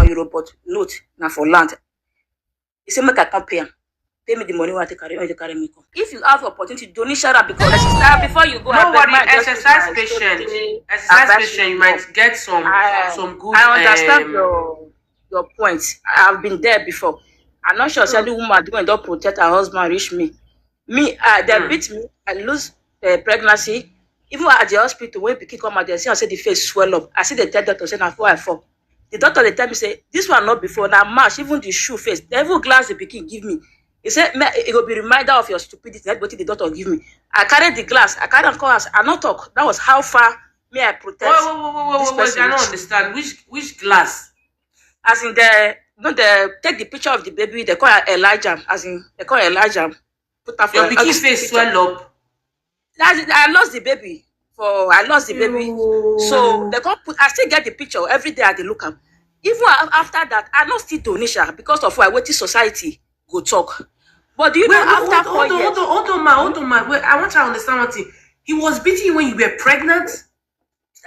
euro, but note now for land. He said, make I come pay him. Pay me the money when they carry me come. If you have the opportunity, don't shut up because before you go. No worry, exercise patient. Exercise patient, you might get some good. I understand your point. I have been there before. I'm not sure any woman doing don't protect her husband reach me. They beat me. I lose pregnancy. Even at the hospital, when pikin come out, they see I say the face swell up. I see the tell doctor say na 4 I fall. The doctor they tell me say this one not before now match even the shoe face. The even glass the pikin give me. He said it will be reminder of your stupidity. That's what the doctor give me. I carried the glass. I carried the glass. I not talk. That was how far me I protect. Wait. I don't understand. Which glass? As in they take the picture of the baby. They call Elijah. As in they call Elijah. Put her for your pikin face swell up. I lost the baby. So they can't put. I still get the picture every day. I dey look am. Even after that, I not still donation because of why waiting society go talk. But do you know after 4 years? Hold on, ma. Wait, I want to understand one thing. He was beating you when you were pregnant.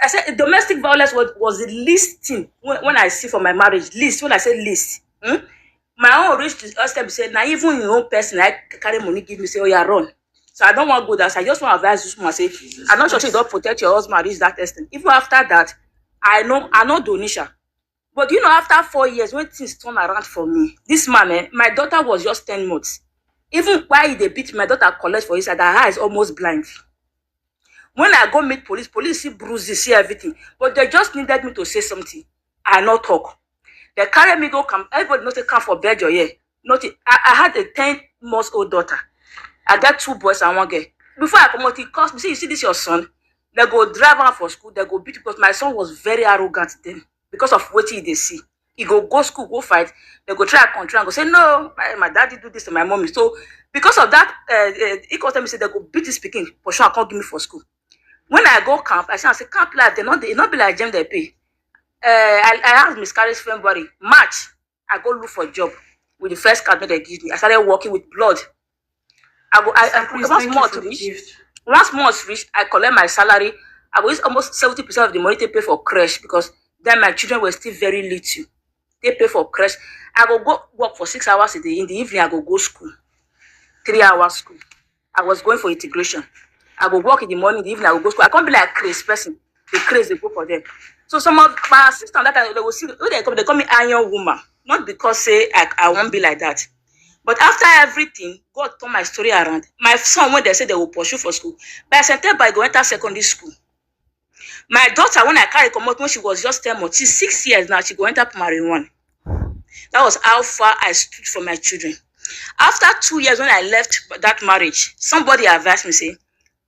I said domestic violence was the least thing when I see for my marriage. Least when I say least. My own reach to us time say now even your own person I carry money give me say oh yeah run. So I don't want to go there. So I just want to advise this woman say I'm not sure you don't protect your husband reach that extent. Even after that, I know donation. But you know, after 4 years, when things turn around for me, this man, my daughter was just 10 months. Even while they beat my daughter collect for his side, her eye is almost blind. When I go meet police see bruises, see everything. But they just needed me to say something. I not talk. They carry me go come. Everybody not come for bed or yeah. I had a 10-month-old daughter. I got 2 boys and 1 girl. Before I come out, it cost me. See, you see this your son? They go drive her for school. They go beat because my son was very arrogant then. Because of what they see. He go school, go fight. They go try control and go say, no, my daddy do this to my mommy. So, because of that, he called me say they go beat this speaking. For sure, I can't give me for school. When I go camp, I say camp life, they not be like Jim they pay. I asked Miss Carrie's February, March, I go look for a job with the first card that they give me. I started working with blood. Once month reach, I collect my salary. I go use almost 70% of the money to pay for creche because then my children were still very little. They pay for creche. I go work for 6 hours a day. In the evening, I go school. 3 hours school. I was going for integration. I go work in the morning, in the evening, I go school. I can't be like a crazy person. The crazy, they go for them. So some of my assistants that they will see, they call me iron woman. Not because say I won't be like that. But after everything, God turned my story around. My son, when they say they will pursue for school, by September, I go enter secondary school. My daughter, when I carry come out, when she was just 10 months, she's 6 years now, she go enter primary 1. That was how far I stood for my children. After 2 years, when I left that marriage, somebody advised me, say,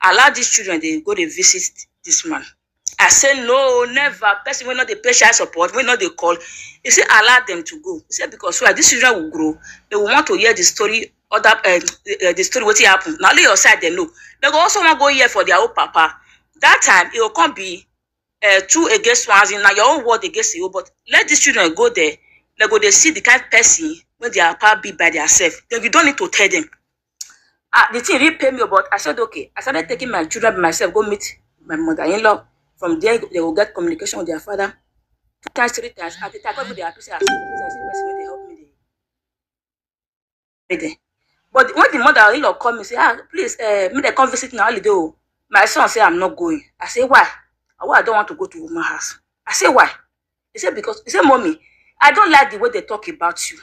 allow these children, they go to visit this man. I said, no, never. Person will not the pay child support, will not they call. He said, allow them to go. He said, because why these children will grow, they will want to hear the story, the story what happened. Now, lay your side, they know. They go also want to go here for their own papa. That time, it will come be 2 against 1, in now your own word against you. But let these children go there. They see the kind of person when they are power be by themselves. Then you don't need to tell them. The thing really paid me, but I said, okay. I started taking my children by myself, go meet my mother-in-law. From there, they will get communication with their father. 2 times, 3 times. At the time, they appreciate when they help me. But when the mother-in-law called me, say, please, me they come visit now holiday. My son say I'm not going. I say, why? I don't want to go to woman's house. I say, why? He said, because, he said, mommy, I don't like the way they talk about you.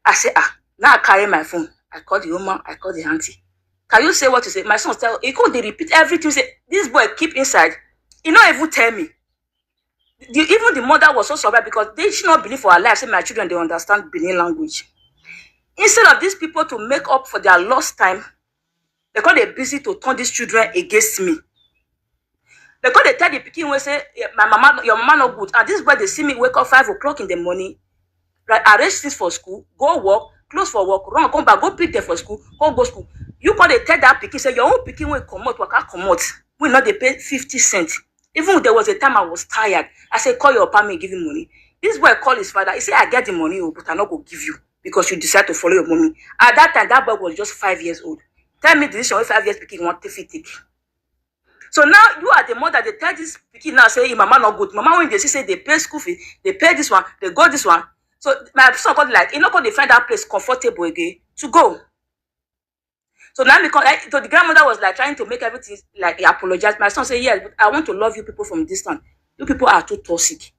I say, now I carry my phone. I call the woman, I call the auntie. Can you say what you say? My son tell, he could repeat everything. Say, this boy keep inside. He not even tell me. Even the mother was so surprised because they should not believe for her life. Say, my children, they understand Benin language. Instead of these people to make up for their lost time, because they're busy to turn these children against me. Because they tell the pikin when say, my mama, your mama not good. And this boy, they see me wake up 5 o'clock in the morning, right, arrange things for school, go work, close for work, run, come back, go pick them for school, go school. You call they tell that pikin, say, your own pikin will come out, waka come out. We not they pay 50 cents. Even there was a time I was tired. I said, call your papa and give him money. This boy called his father. He said, I get the money, but I'm not going to give you because you decide to follow your mommy. At that time, that boy was just 5 years old. Tell me the decision when 5 years pikin want to take. So now you are the mother, they tell this pikin now say mama not good. Mama when they see say they pay school fee, they pay this one, they go this one. So my son got like, not going to find that place comfortable again to go. So now because so the grandmother was like trying to make everything like apologize. My son said, yes, but I want to love you people from distance. You people are too toxic.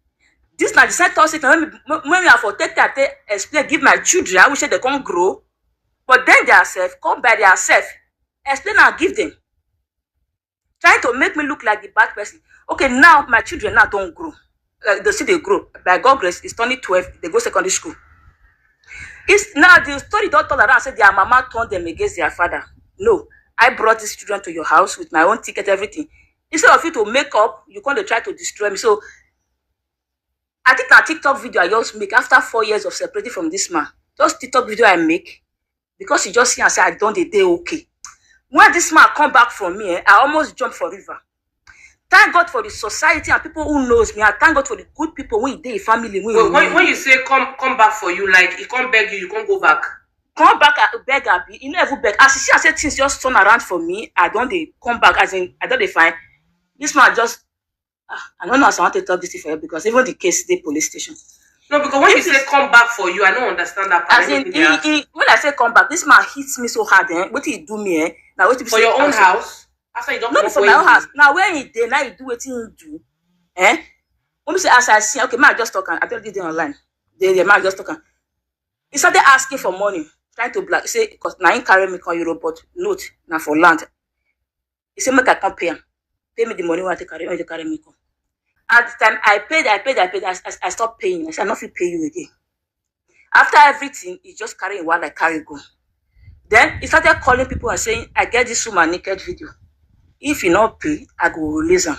This now the same toxic. When we have to take that, explain, give my children, I wish they can't grow. But then they are self, come by their self, explain and give them. Trying to make me look like the bad person. Okay, now my children now don't grow. They see they grow. By God grace, it's only 12. They go secondary school. It's now the story don't turn around and say their mama turned them against their father. No, I brought these children to your house with my own ticket, everything. Instead of you to make up, you come to try to destroy me. So I think that TikTok video I just make after 4 years of separating from this man. Just TikTok video I make because he just see and say I done the day okay. When this man come back from me, I almost jump for river. Thank God for the society and people who knows me. I thank God for the good people when they family. When you say come back for you, like he can't beg you can't go back. Come back, beg, Abby. You never beg. As you see, I said things just turn around for me. I don't they come back as in I don't they find this man just. I don't know as I want to talk this for you because even the case the police station. No, because when you say come back for you, I don't understand that part. As in, when I say come back, this man hits me so hard. What did he do me? Now what for your own house? After you don't not for my own house. Now when he did, now you do what you do. When we say as I see, okay, man just talking. I tell you this online. The man just talking. He started asking for money, trying to black. He say because now he carry me call Euro, but note now for land. He said make I come pay him. Pay me the money when I carry me come. At the time I paid. I stopped paying. I said I'm not going to pay you again. After everything, he just carrying while I carry go. Then he started calling people and saying, I get this woman naked video. If you not pay, I go release them.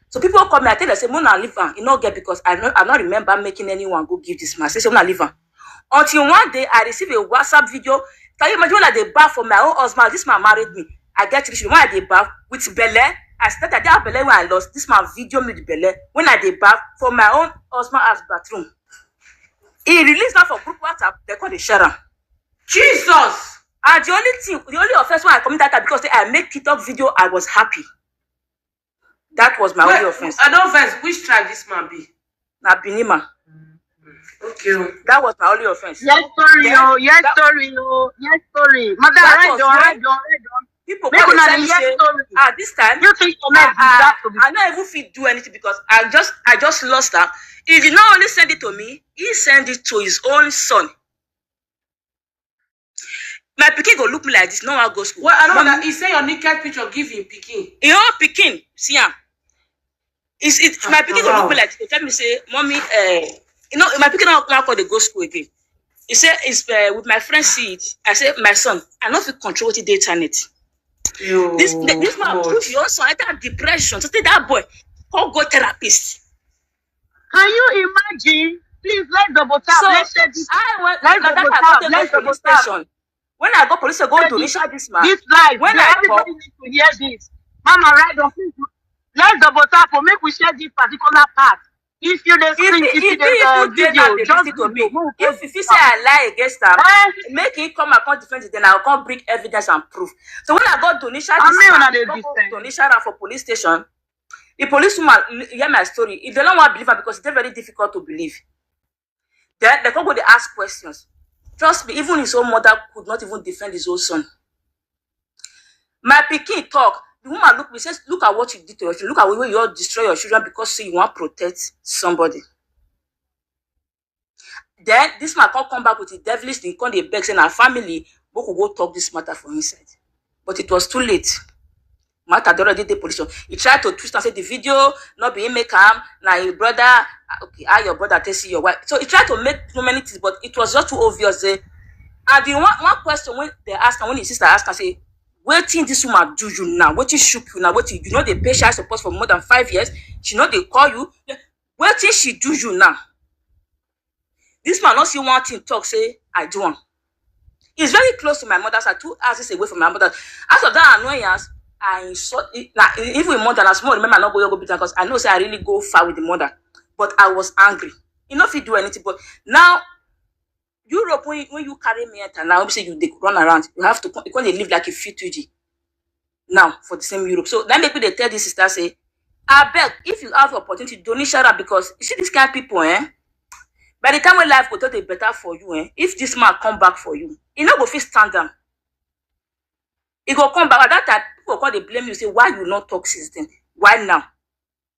So people call me, I tell them, say, Mona leave her. You not get because I not remember making anyone go give this man. I say, Mona leave her. Until one day I receive a WhatsApp video. Can you imagine when I dey bath for my own husband? This man married me. I get rich when I dey bath with belle. I started that belle when I lost. This man video me the belle when I dey bath for my own husband as bathroom. He released that for group WhatsApp. They call the share. Jesus. And the only offense when I committed that because I make TikTok video, I was happy. That was my only offense. I don't offense. Which tribe this man be? Na Binima. Okay. That was my only offense. Yes, sorry, oh, yes, sorry, oh, yes, sorry. Mother, red on. People come and tell me say, this time, you think I not even fit do anything because I just lost that. He did not only send it to me, he sent it to his own son. My pikin go look me like this. No one go school. Well, I know that he say your naked picture give him pikin. Your pikin, see him. My pikin go look me like this. Tell me say, mommy, my pikin now call the go school again. He said, it's with my friend see it. I said, my son, I not feel control the internet. This man push your son. I got depression. So take that boy, go therapist. Can you imagine? Please let's double tap. So, let's share this. Let's double tap. When I go police, I go to Nisha this man. This live. When everybody needs to hear this. Mama, right on. Let's double tap for make we share this particular part. If you the screen, if you the video, just to me. If you say I lie against them, make it come and defend it, then I'll come bring evidence and proof. So when I go to Nisha this man, for police station, the policewoman hear my story. If they don't want to believe her because it's very difficult to believe, then they come go to ask questions. Trust me, even his own mother could not even defend his own son. My pikin talk. The woman look me says, look at what you did to your children. Look at the way you all destroy your children because you want to protect somebody. Then this man can't come back with the devilish thing. Come the beg saying our family we could go talk this matter for inside. But it was too late. Matter already the police. He tried to twist and say the video not being make him now your brother. Okay, how your brother tell see your wife. So he tried to make so many things, but it was just too obvious. And the one question when they ask and when his sister asked and say, waiting this woman do you now? Waiting shook you now? Waiting you know they pay child support for more than 5 years. She know they call you. Waiting she do you now? This man not see one thing talk say I do one. He's very close to my mother's. I 2 houses away from my mother. After that annoyance, I insult like even with mother as small. Remember, I not go because I know say I really go far with the mother. But I was angry. You know if you do anything, but now Europe when you carry me enter now, say you they run around, you have to you can't live like a refugee. now for the same Europe. So that make me they tell this sister say, I beg, if you have the opportunity, don't shout out, because you see this kind of people, by the time when life go totally better for you, if this man come back for you, he not go fit stand down. He go come back. At that time, people call they blame you, say, why you not talk since then? Why now?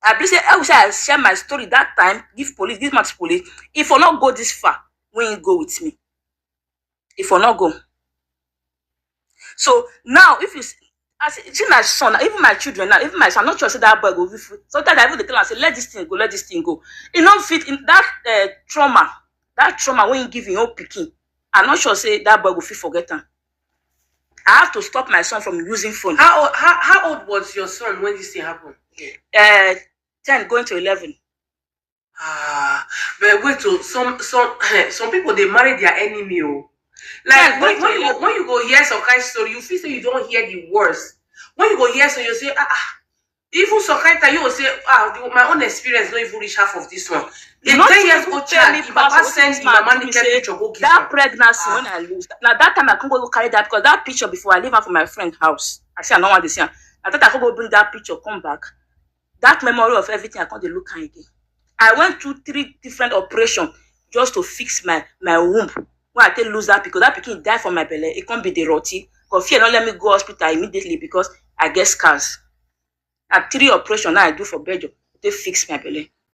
I believe say, I wish I share my story that time, give police, give max police. If I not go this far, when you go with me. If I not go. So now, if you see my son, even my children now, even my son, I'm not sure say that boy go be free. Sometimes I even tell him, say, let this thing go, let this thing go. You don't fit in that trauma when you give your own picking. I'm not sure say that boy will fit forget him. I have to stop my son from using phone. How old was your son when this thing happened? 10 going to 11. But wait, some people they marry their enemy. Like when you go hear some kind of story, you feel say you don't hear the worst. When you go hear so you say even some kind of time you will say my own experience not even reach half of this one. The 10 years old child, if Papa sends my mama naked picture, go give that pregnancy when I lose. Now that time I can't go carry that because that picture before I leave her for my friend's house. I say I don't want to see her. I thought I could go bring that picture, come back. That memory of everything I can't look at again. I went through 3 different operations just to fix my womb. When I tell lose that because that pikin die from my belly, it can't be the roti. Because fear not let me go hospital immediately because I get scars. At 3 operations now I do for Belgium, they fix my belly.